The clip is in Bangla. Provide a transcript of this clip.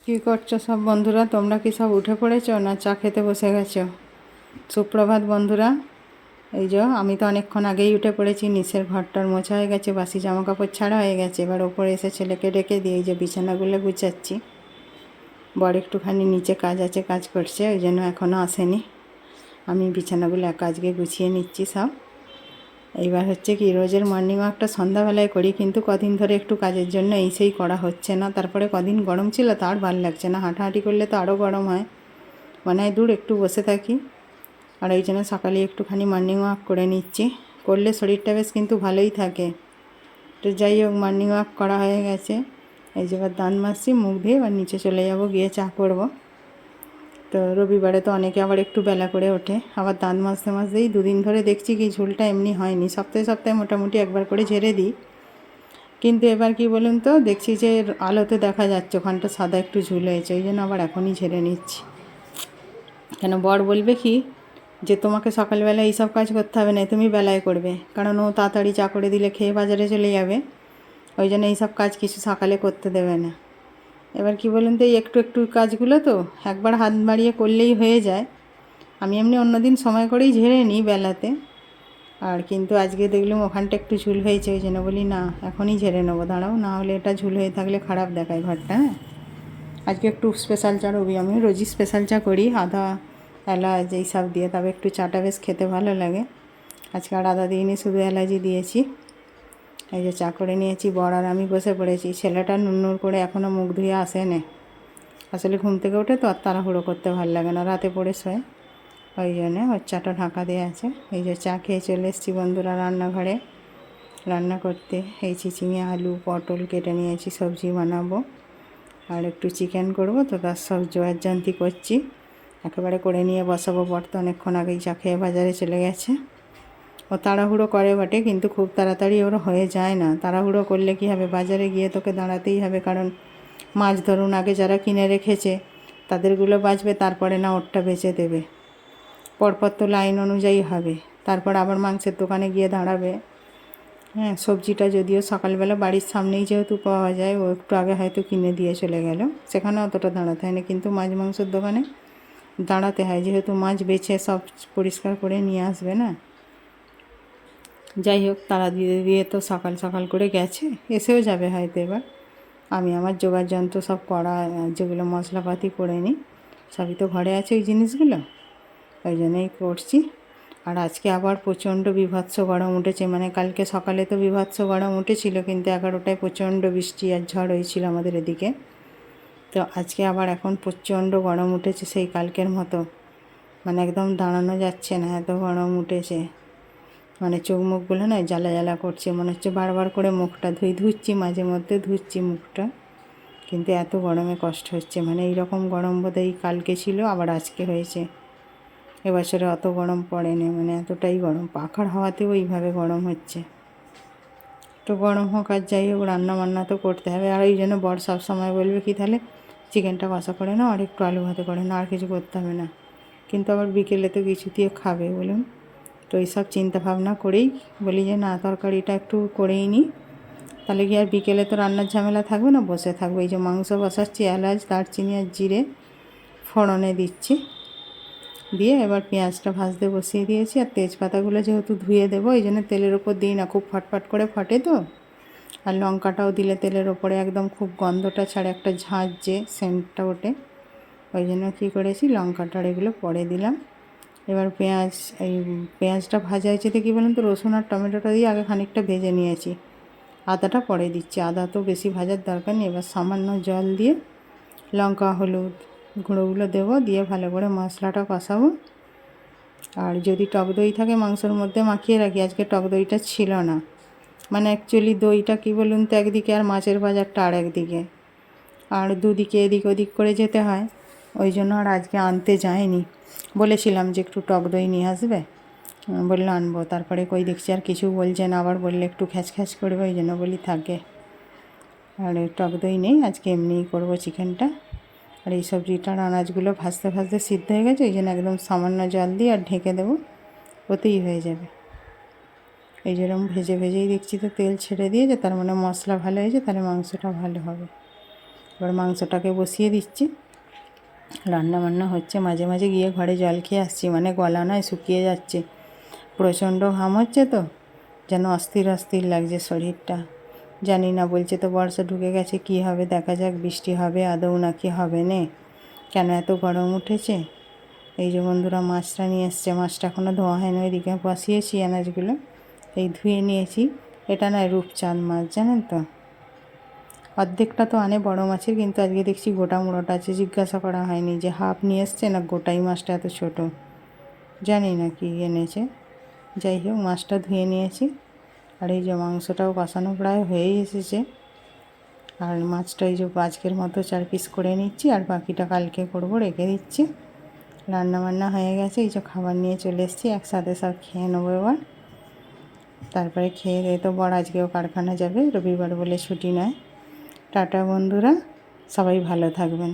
কী করছো সব বন্ধুরা? তোমরা কি সব উঠে পড়েছো না চা খেতে বসে গেছো? সুপ্রভাত বন্ধুরা। এই যে আমি তো অনেকক্ষণ আগেই উঠে পড়েছি। নিচের ঘরটার মোছা হয়ে গেছে, বাসি জামা কাপড় ছাড়া হয়ে গেছে। এবার ওপরে এসে ছেলেকে ডেকে দিয়ে এই যে বিছানাগুলো গুছাচ্ছি। বড় একটুখানি নিচে কাজ আছে, কাজ করছে, ওই জন্য এখনও আসেনি। আমি বিছানাগুলো এক আজকে গুছিয়ে নিচ্ছি সব। এইবার হচ্ছে কি, রোজের মর্নিং ওয়াকটা সন্ধ্যাবেলায় করি, কিন্তু কদিন ধরে একটু কাজের জন্য এই সেই করা হচ্ছে না। তারপরে কদিন গরম ছিল, তো আর ভালো লাগছে না। হাঁটাহাঁটি করলে তো আরও গরম হয়, মনে হয় দূর একটু বসে থাকি। আর ওই জন্য সকালে একটুখানি মর্নিং ওয়াক করে নিচ্ছি। করলে শরীরটা বেশ কিন্তু ভালোই থাকে। তো যাই হোক, মর্নিং ওয়াক করা হয়ে গেছে। এই যে এবার দাঁত মাজছি, মুখ ধুয়ে এবার নিচে চলে যাব, গিয়ে চা করব। তো রবিবারে তো অনেকে আবার একটু বেলা করে ওঠে। আবার দাঁত মাজতে মাজতেই দুদিন ধরে দেখছি কি ঝুলটা এমনি হয়নি। সপ্তাহে সপ্তাহে মোটামুটি একবার করে ঝেড়ে দিই, কিন্তু এবার কি বলুন তো, দেখছি যে আলোতে দেখা যাচ্ছে ওখানটা সাদা একটু ঝুল হয়েছে, ওই জন্য আবার এখনই ঝেড়ে নিচ্ছি। কেন বর বলবে কি যে তোমাকে সকালবেলা এইসব কাজ করতে হবে না, তুমি বেলায় করবে, কারণ ও তাড়াতাড়ি চা করে দিলে খেয়ে বাজারে চলে যাবে। ওই জন্য এইসব কাজ কিছু সকালে করতে দেবে না। এবার কি বলুন তো, এই একটু একটু কাজগুলো তো একবার হাত বাড়িয়ে করলেই হয়ে যায়। আমি এমনি অন্যদিন সময় করেই ঝেড়ে নিই বেলাতে। আর কিন্তু আজকে দেখলাম ওখানটা একটু ঝুল হয়েছে, ওই জন্য বলি না এখনই ঝেড়ে নেবো, দাঁড়াও, না হলে এটা ঝুল হয়ে থাকলে খারাপ দেখায় ঘরটা। হ্যাঁ, আজকে একটু স্পেশাল চা রবি, আমি রোজই স্পেশাল চা করি, আদা এলাচ এইসব দিয়ে, তবে একটু চাটা বেশ খেতে ভালো লাগে। আজকে আর আদা দিইনি, শুধু এলাচই দিয়েছি। এই যে চা করে নিয়েছি, বর আর আমি বসে পড়েছি। ছেলেটা নুন্নুর করে এখনও মুখ ধুয়ে আসেনি। আসলে ঘুম থেকে উঠে তো আর তাড়াহুড়ো করতে ভালো লাগে না, রাতে পড়ে শোয়, ওই জন্যে ওর চাটা ঢাকা দেওয়া আছে। এই যে চা খেয়ে চলে এসেছি বন্ধুরা রান্নাঘরে রান্না করতে। এই চিচিঙে আলু পটল কেটে নিয়েছি, সবজি বানাবো। আর একটু চিকেন করব, তো তার সব জোয়ারজান্তি করছি। একেবারে করে নিয়ে বসাবো। বর তো অনেকক্ষণ আগেই চা খেয়ে বাজারে চলে গেছে। ও তাড়াহুড়ো করে বটে, কিন্তু খুব তাড়াতাড়ি ওর হয়ে যায় না। তাড়াহুড়ো করলে কি হবে, বাজারে গিয়ে তোকে দাঁড়াতেই হবে, কারণ মাছ ধরুন আগে যারা কিনে রেখেছে তাদেরগুলো বাঁচবে, তারপরে না ওরটা বেচে দেবে। পরপর তো লাইন অনুযায়ী হবে, তারপর আবার মাংসের দোকানে গিয়ে দাঁড়াবে। হ্যাঁ, সবজিটা যদিও সকালবেলা বাড়ির সামনেই যেহেতু পাওয়া যায়, ও একটু আগে হয়তো কিনে দিয়ে চলে গেল, সেখানে অতটা দাঁড়াতে হয় না। কিন্তু মাছ মাংসের দোকানে দাঁড়াতে হয়, যেহেতু মাছ বেছে সব পরিষ্কার করে নিয়ে আসবে না। যাই হোক, তারা দিয়ে দিয়ে তো সকাল সকাল করে গেছে, এসেও যাবে হয়তো এবার। আমি আমার জোগাড় যন্ত্র সব করা, যেগুলো মশলাপাতি করে নিই, সবই তো ঘরে আছে ওই জিনিসগুলো, ওই জন্যই করছি। আর আজকে আবার প্রচণ্ড বীভৎস গরম উঠেছে, মানে কালকে সকালে তো বীভৎস গরম উঠেছিল, কিন্তু 11টায় প্রচণ্ড বৃষ্টি আর ঝড় হয়েছিল আমাদের এদিকে। তো আজকে আবার এখন প্রচণ্ড গরম উঠেছে, সেই কালকের মতো, মানে একদম দাঁড়ানো যাচ্ছে না, এত গরম উঠেছে। মানে চোখ মুখগুলো না জ্বালা জ্বালা করছে, মনে হচ্ছে বারবার করে মুখটা ধুচ্ছি, মাঝে মধ্যে ধুচ্ছি মুখটা, কিন্তু এত গরমে কষ্ট হচ্ছে। মানে এইরকম গরম বোধহয় কালকে ছিল, আবার আজকে হয়েছে। এবছরে অত গরম পড়েনি, মানে এতটাই গরম, পাখার হাওয়াতেও এইভাবে গরম হচ্ছে। তো গরম হোক আর যাই হোক, রান্না বান্না তো করতে হবে। আর ওই জন্য বর সব সময় বলবে কি, তাহলে চিকেনটা কষা করে নাও আর একটু আলু ভাতে করে নাও, আর কিছু করতে হবে না। কিন্তু আবার বিকেলে তো কিছু দিয়ে খাবে বলুন। তো এইসব চিন্তা ভাবনা করেই বলি যে না, তরকারিটা একটু করেই নিই, তাহলে কি আর বিকেলে তো রান্নার ঝামেলা থাকবে না, বসে থাকবো। এই যে মাংস বসাচ্ছি, এলাচ দারচিনি আর জিরে ফোড়নে দিচ্ছি, দিয়ে এবার পেঁয়াজটা ভাজতে বসিয়ে দিয়েছি। আর তেজপাতাগুলো যেহেতু ধুয়ে দেবো, এই জন্য তেলের ওপর দিই না, খুব ফটফট করে ফটে তো। আর লঙ্কাটাও দিলে তেলের ওপরে একদম খুব গন্ধটা ছাড়ে, একটা ঝাঁঝ যে সেন্টটা ওঠে, ওই জন্য কী করেছি, লঙ্কাটার এগুলো পরে দিলাম। এবার পেঁয়াজটা ভাজা হয়েছে তো কী বলুন তো, রসুন আর টমেটোটা দিয়ে আগে খানিকটা ভেজে নিয়েছি, আদাটা পরে দিচ্ছি। আদা তো বেশি ভাজার দরকার নেই। এবার সামান্য জল দিয়ে লঙ্কা হলুদ গুঁড়োগুলো দেবো, দিয়ে ভালো করে মশলাটা কষাবো। আর যদি টক দই থাকে মাংসের মধ্যে মাখিয়ে রাখি, আজকে টক দইটা ছিল না। মানে অ্যাকচুয়ালি দইটা কী বলুন তো, একদিকে আর মাছের বাজারটা আর একদিকে, আর দুদিকে এদিক ওদিক করে যেতে হয়, ওই জন্য আর আজকে আনতে যায়নি। বলেছিলাম যে একটু টক দই নিয়ে আসবে, বললো আনবো, তারপরে কই দেখছি আর কিছু বলছে না, আবার বললে একটু খ্যাচ খ্যাচ করবে, ওই জন্য বলি থাকে। আর টক দই নেই, আজকে এমনিই করবো চিকেনটা। আর এই সবজিটার আনাজগুলো ভাজতে ভাজতে সিদ্ধ হয়ে গেছে, ওই জন্য একদম সামান্য জল দিয়ে আর ঢেকে দেবো, ওতেই হয়ে যাবে। এই যেরকম ভেজে ভেজেই দেখছি তো তেল ছেড়ে দিয়েছে, তার মানে মশলা ভালো হয়েছে, তাহলে মাংসটা ভালো হবে। এবার মাংসটাকে বসিয়ে দিচ্ছি। রান্না বান্না হচ্ছে, মাঝে মাঝে গিয়ে ঘরে জল খেয়ে আসছি, মানে গলা নয় শুকিয়ে যাচ্ছে, প্রচণ্ড ঘাম হচ্ছে তো, যেন অস্থির অস্থির লাগছে শরীরটা। জানি না, বলছে তো বর্ষা ঢুকে গেছে, কি হবে দেখা যাক, বৃষ্টি হবে আদৌ নাকি হবে না, কেন এত গরম উঠেছে। এই যে বন্ধুরা মাছটা নিয়ে এসছে, মাছটা এখনও ধোয়া হয়নি, ওইদিকে বসিয়েছি আনাজগুলো, এই ধুয়ে নিয়েছি। এটা নয় রূপচাঁদ মাছ, জানেন তো, অর্ধেকটা তো আনে বড় মাছের, কিন্তু আজকে দেখছি গোটা মোড়াটা আছে, জিজ্ঞাসা করা হয়নি যে হাফ নিয়ে এসছে না গোটাই মাছটা এত ছোট, জানি না কি এনেছে। যাই হোক মাছটা ধুয়ে নিয়েছি, আর এই যে মাংসটাও কষানো প্রায় হয়েই এসেছে। আর মাছটা এই যে আজকের মতো 4 পিস করে নিচ্ছি, আর বাকিটা কালকে করব, রেখে দিচ্ছি। রান্না বান্না হয়ে গেছে, এই যে খাবার নিয়ে চলে এসেছি, একসাথে সব খেয়ে নেবো এবার। তারপরে খেয়ে দিয়ে তো বর আজকেও কারখানা যাবে, রবিবার বলে ছুটি নয়। টাটা বন্ধুরা, সবাই ভালো থাকবেন।